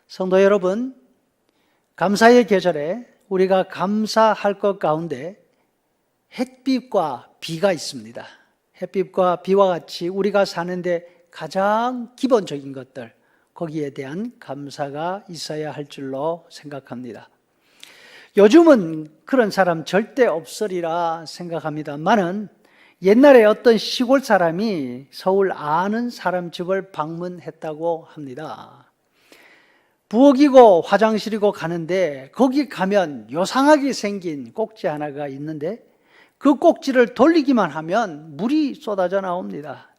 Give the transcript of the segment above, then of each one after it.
성도 여러분, 감사의 계절에 우리가 감사할 것 가운데 햇빛과 비가 있습니다. 햇빛과 비와 같이 우리가 사는데 가장 기본적인 것들, 거기에 대한 감사가 있어야 할 줄로 생각합니다. 요즘은 그런 사람 절대 없으리라 생각합니다만은 옛날에 어떤 시골 사람이 서울 아는 사람 집을 방문했다고 합니다. 부엌이고 화장실이고 가는데 거기 가면 요상하게 생긴 꼭지 하나가 있는데 그 꼭지를 돌리기만 하면 물이 쏟아져 나옵니다.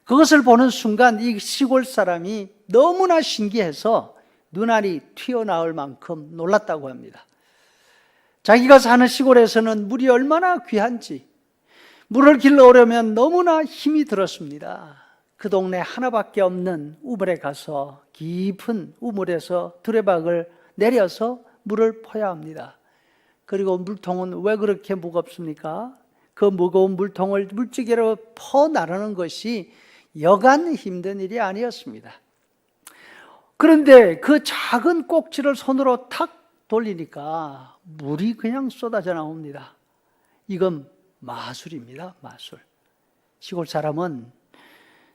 그것을 보는 순간 이 시골 사람이 너무나 신기해서 눈알이 튀어나올 만큼 놀랐다고 합니다. 자기가 사는 시골에서는 물이 얼마나 귀한지, 물을 길러오려면 너무나 힘이 들었습니다. 그 동네 하나밖에 없는 우물에 가서 깊은 우물에서 두레박을 내려서 물을 퍼야 합니다. 그리고 물통은 왜 그렇게 무겁습니까? 그 무거운 물통을 물지개로 퍼 나르는 것이 여간 힘든 일이 아니었습니다. 그런데 그 작은 꼭지를 손으로 탁 돌리니까 물이 그냥 쏟아져 나옵니다. 이건 마술입니다, 마술. 시골 사람은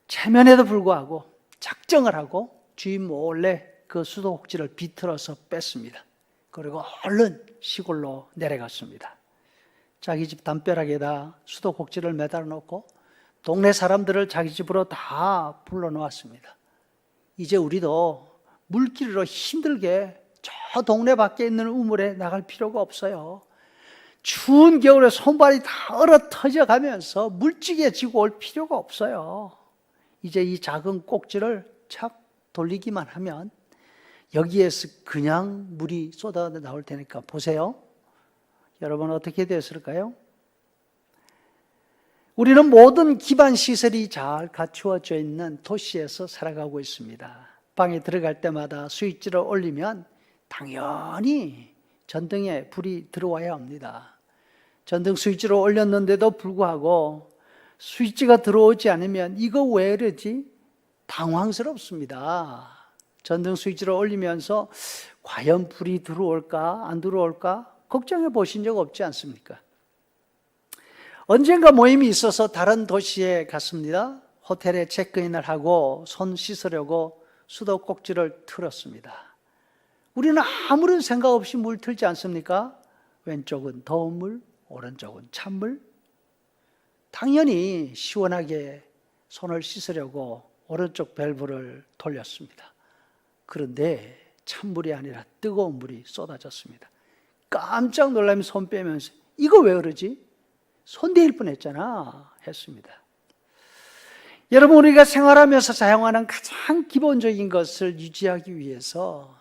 체면에도 불구하고 작정을 하고 주인 몰래 그 수도꼭지를 비틀어서 뺐습니다. 그리고 얼른 시골로 내려갔습니다. 자기 집 담벼락에다 수도꼭지를 매달아 놓고 동네 사람들을 자기 집으로 다 불러놓았습니다. 이제 우리도 물길로 힘들게 저 동네 밖에 있는 우물에 나갈 필요가 없어요. 추운 겨울에 손발이 다 얼어 터져 가면서 물찌개 지고 올 필요가 없어요. 이제 이 작은 꼭지를 착 돌리기만 하면 여기에서 그냥 물이 쏟아 나올 테니까 보세요. 여러분 어떻게 됐을까요? 우리는 모든 기반 시설이 잘 갖추어져 있는 도시에서 살아가고 있습니다. 방에 들어갈 때마다 스위치를 올리면 당연히 전등에 불이 들어와야 합니다. 전등 스위치를 올렸는데도 불구하고 스위치가 들어오지 않으면 이거 왜 이러지? 당황스럽습니다. 전등 스위치를 올리면서 과연 불이 들어올까 안 들어올까 걱정해 보신 적 없지 않습니까? 언젠가 모임이 있어서 다른 도시에 갔습니다. 호텔에 체크인을 하고 손 씻으려고 수도꼭지를 틀었습니다. 우리는 아무런 생각 없이 물 틀지 않습니까? 왼쪽은 더운 물, 오른쪽은 찬물. 당연히 시원하게 손을 씻으려고 오른쪽 밸브를 돌렸습니다. 그런데 찬물이 아니라 뜨거운 물이 쏟아졌습니다. 깜짝 놀라며 손 빼면서 이거 왜 그러지? 손 대일 뻔했잖아 했습니다. 여러분, 우리가 생활하면서 사용하는 가장 기본적인 것을 유지하기 위해서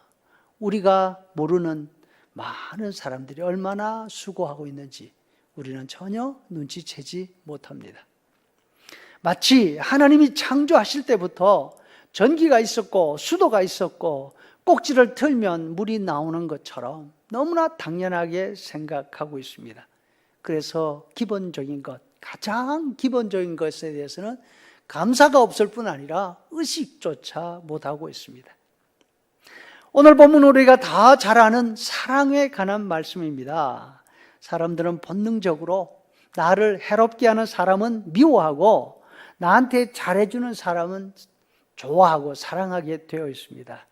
우리가 모르는 많은 사람들이 얼마나 수고하고 있는지 우리는 전혀 눈치채지 못합니다. 마치 하나님이 창조하실 때부터 전기가 있었고 수도가 있었고 꼭지를 틀면 물이 나오는 것처럼 너무나 당연하게 생각하고 있습니다. 그래서 기본적인 것, 가장 기본적인 것에 대해서는 감사가 없을 뿐 아니라 의식조차 못하고 있습니다. 오늘 본문 우리가 다 잘 아는 사랑에 관한 말씀입니다. 사람들은 본능적으로 나를 해롭게 하는 사람은 미워하고 나한테 잘해주는 사람은 좋아하고 사랑하게 되어 있습니다.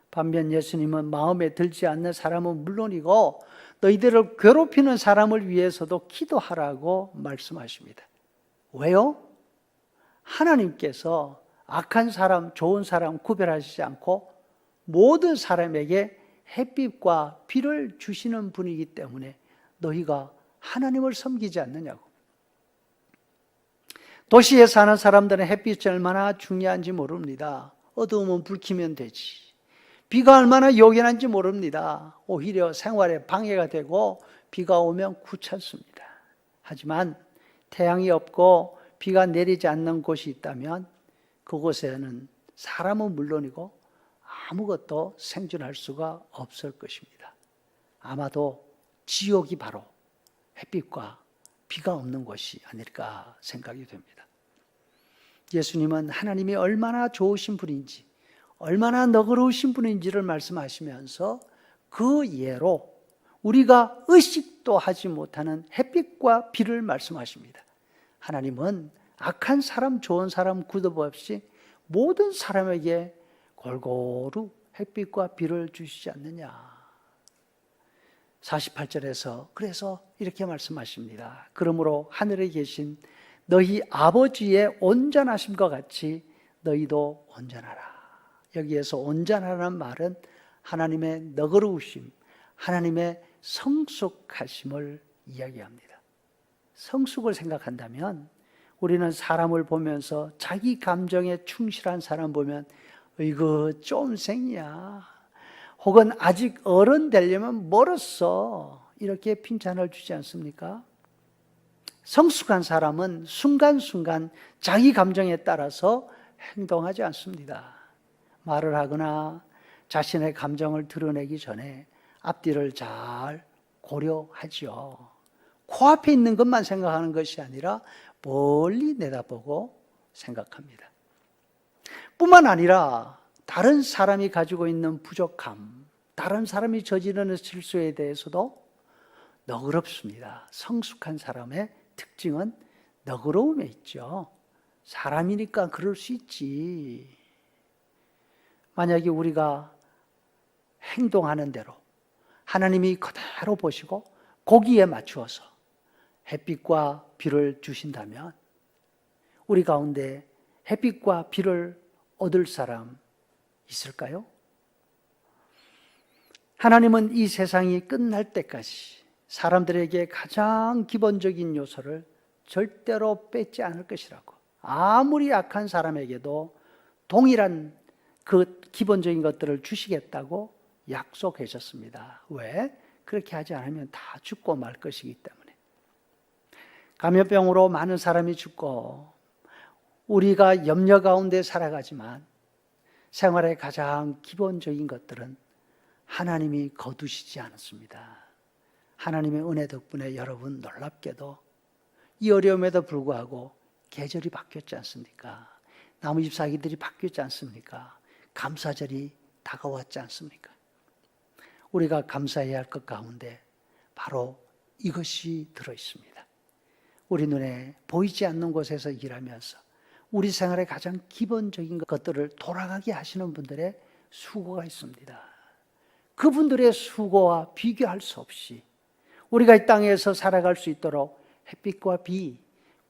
반면 예수님은 마음에 들지 않는 사람은 물론이고 너희들을 괴롭히는 사람을 위해서도 기도하라고 말씀하십니다. 왜요? 하나님께서 악한 사람, 좋은 사람 구별하시지 않고 모든 사람에게 햇빛과 비를 주시는 분이기 때문에 너희가 하나님을 섬기지 않느냐고. 도시에 사는 사람들은 햇빛이 얼마나 중요한지 모릅니다. 어두우면 불 켜면 되지. 비가 얼마나 요긴한지 모릅니다. 오히려 생활에 방해가 되고 비가 오면 귀찮습니다. 하지만 태양이 없고 비가 내리지 않는 곳이 있다면 그곳에는 사람은 물론이고 아무것도 생존할 수가 없을 것입니다. 아마도 지옥이 바로 햇빛과 비가 없는 곳이 아닐까 생각이 됩니다. 예수님은 하나님이 얼마나 좋으신 분인지, 얼마나 너그러우신 분인지를 말씀하시면서 그 예로 우리가 의식도 하지 못하는 햇빛과 비를 말씀하십니다. 하나님은 악한 사람, 좋은 사람 구분 없이 모든 사람에게 골고루 햇빛과 비를 주시지 않느냐. 48절에서 그래서 이렇게 말씀하십니다. 그러므로 하늘에 계신 너희 아버지의 온전하심과 같이 너희도 온전하라. 여기에서 온전하라는 말은 하나님의 너그러우심, 하나님의 성숙하심을 이야기합니다. 성숙을 생각한다면 우리는 사람을 보면서 자기 감정에 충실한 사람 보면 이거 좀 생이야, 혹은 아직 어른 되려면 멀었어, 이렇게 칭찬을 주지 않습니까? 성숙한 사람은 순간순간 자기 감정에 따라서 행동하지 않습니다. 말을 하거나 자신의 감정을 드러내기 전에 앞뒤를 잘 고려하죠. 코앞에 있는 것만 생각하는 것이 아니라 멀리 내다보고 생각합니다. 뿐만 아니라 다른 사람이 가지고 있는 부족함, 다른 사람이 저지르는 실수에 대해서도 너그럽습니다. 성숙한 사람의 특징은 너그러움에 있죠. 사람이니까 그럴 수 있지. 만약에 우리가 행동하는 대로 하나님이 그대로 보시고 거기에 맞추어서 햇빛과 비를 주신다면 우리 가운데 햇빛과 비를 얻을 사람 있을까요? 하나님은 이 세상이 끝날 때까지 사람들에게 가장 기본적인 요소를 절대로 뺏지 않을 것이라고, 아무리 악한 사람에게도 동일한 그 기본적인 것들을 주시겠다고 약속하셨습니다. 왜? 그렇게 하지 않으면 다 죽고 말 것이기 때문에. 감염병으로 많은 사람이 죽고 우리가 염려 가운데 살아가지만 생활의 가장 기본적인 것들은 하나님이 거두시지 않았습니다. 하나님의 은혜 덕분에 여러분 놀랍게도 이 어려움에도 불구하고 계절이 바뀌었지 않습니까? 나무 잎사귀들이 바뀌었지 않습니까? 감사절이 다가왔지 않습니까? 우리가 감사해야 할 것 가운데 바로 이것이 들어있습니다. 우리 눈에 보이지 않는 곳에서 일하면서 우리 생활의 가장 기본적인 것들을 돌아가게 하시는 분들의 수고가 있습니다. 그분들의 수고와 비교할 수 없이 우리가 이 땅에서 살아갈 수 있도록 햇빛과 비,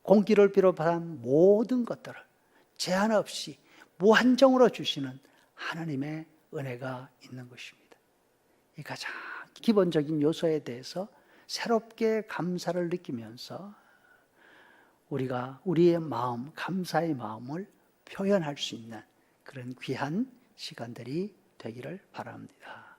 공기를 비롯한 모든 것들을 제한 없이 무한정으로 주시는 하나님의 은혜가 있는 것입니다. 이 가장 기본적인 요소에 대해서 새롭게 감사를 느끼면서 우리가 우리의 마음, 감사의 마음을 표현할 수 있는 그런 귀한 시간들이 되기를 바랍니다.